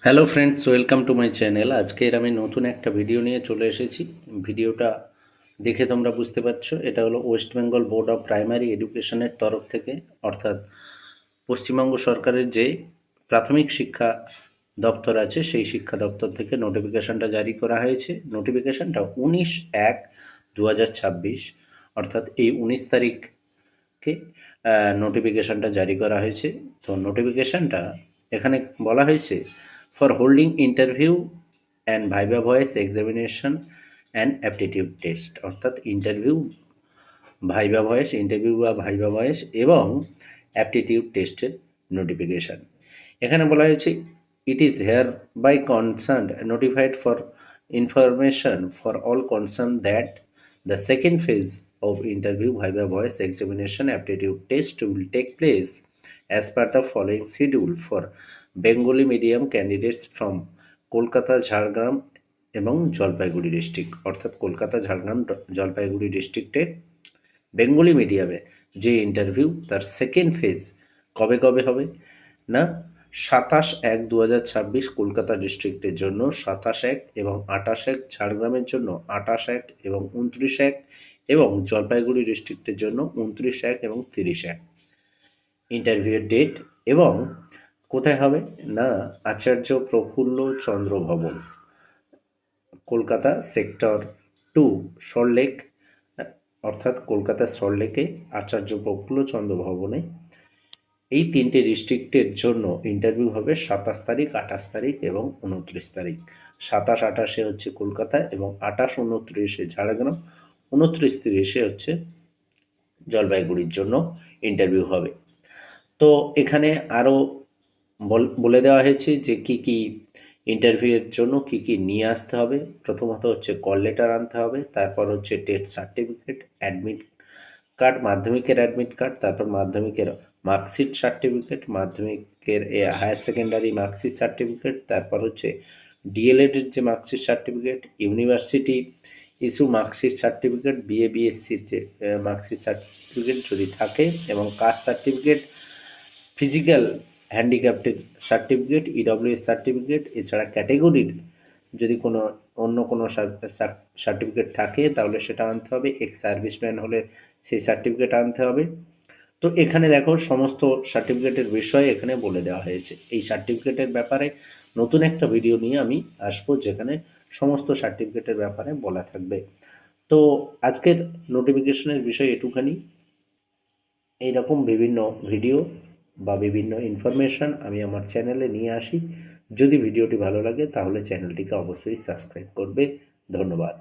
Hello friends, welcome to my channel. আজকের আমি নতুন একটা ভিডিও নিয়ে চলে এসেছি। ভিডিওটা দেখে তোমরা বুঝতে পারছো, এটা হলো West Bengal board of primary এডুকেশনের তরফ থেকে, অর্থাৎ পশ্চিমবঙ্গ সরকারের যে প্রাথমিক শিক্ষা দপ্তর আছে সেই শিক্ষা দপ্তর থেকে নোটিফিকেশানটা জারি করা হয়েছে। নোটিফিকেশানটা 19/1/2026, অর্থাৎ এই 19 তারিখকে নোটিফিকেশানটা জারি করা হয়েছে। তো নোটিফিকেশানটা এখানে বলা হয়েছে, for holding interview and viva voce examination and aptitude test, অর্থাৎ ইন্টারভিউ বা ভাইবা ভয়েস এবং অ্যাপটিটিউড টেস্টের নোটিফিকেশান। এখানে বলা হয়েছে, it is hereby concern notified for information for all concern that the second phase of interview viva voice examination aptitude test will take place as per the following schedule for Bengali medium candidates from Kolkata, Jhargram এবং Jalpaiguri district, অর্থাৎ কলকাতা, ঝাড়গ্রাম, জলপাইগুড়ি ডিস্ট্রিক্টে Bengali মিডিয়ামে যে interview তার second phase কবে কবে হবে না, 27/1/2026 কলকাতা ডিস্ট্রিক্টের জন্য, 27/1 এবং 28/1 ঝাড়গ্রামের জন্য, 28/1 এবং 29/1 এবং জলপাইগুড়ি ডিস্ট্রিক্টের জন্য 29/1 এবং 30/1 ইন্টারভিউয়ের ডেট। এবং কোথায় হবে না, আচার্য প্রফুল্ল চন্দ্র ভবন, কলকাতা সেক্টর 2, সল্টলেক, অর্থাৎ কলকাতা সল্টলেকে আচার্য প্রফুল্ল চন্দ্র ভবনে এই তিনটে ডিস্ট্রিক্টের জন্য ইন্টারভিউ হবে 27 তারিখ, 28 তারিখ এবং 29 তারিখ। 27-28-এ হচ্ছে কলকাতা এবং 28-29-এ ঝাড়গ্রাম, 29-30-এ হচ্ছে জলপাইগুড়ির জন্য ইন্টারভিউ হবে। তো এখানে আরও বলে দেওয়া হয়েছে যে কী কী ইন্টারভিউয়ের জন্য কী কী নিয়ে আসতে হবে। প্রথমত হচ্ছে কল লেটার আনতে হবে, তারপর হচ্ছে টেস্ট সার্টিফিকেট, অ্যাডমিট কার্ড, মাধ্যমিকের অ্যাডমিট কার্ড, তারপর মাধ্যমিকের মার্কশিট সার্টিফিকেট, মাধ্যমিকের হায়ার সেকেন্ডারি মার্কশিট সার্টিফিকেট, তারপর হচ্ছে ডিএলএডের যে marksheet certificate, university issue marksheet certificate, বিএসসির যে মার্কশিট সার্টিফিকেট যদি থাকে, এবং caste certificate, physical handicapped certificate, EWS certificate, এছাড়া ক্যাটেগরির যদি কোনো অন্য কোনো সার্টিফিকেট থাকে তাহলে সেটা আনতে হবে, এক্স সার্ভিসম্যান হলে সেই সার্টিফিকেট আনতে হবে। তো এখানে দেখো সমস্ত সার্টিফিকেটের বিষয়ে এখানে বলে দেওয়া হয়েছে। এই সার্টিফিকেটের ব্যাপারে নতুন একটা ভিডিও নিয়ে আমি আসবো, যেখানে সমস্ত সার্টিফিকেটের ব্যাপারে বলা থাকবে। তো আজকের নোটিফিকেশনের বিষয় এটুখানি। এইরকম বিভিন্ন ভিডিও বা বিভিন্ন ইনফরমেশান আমি আমার চ্যানেলে নিয়ে আসি। যদি ভিডিওটি ভালো লাগে তাহলে চ্যানেলটিকে অবশ্যই সাবস্ক্রাইব করবে। ধন্যবাদ।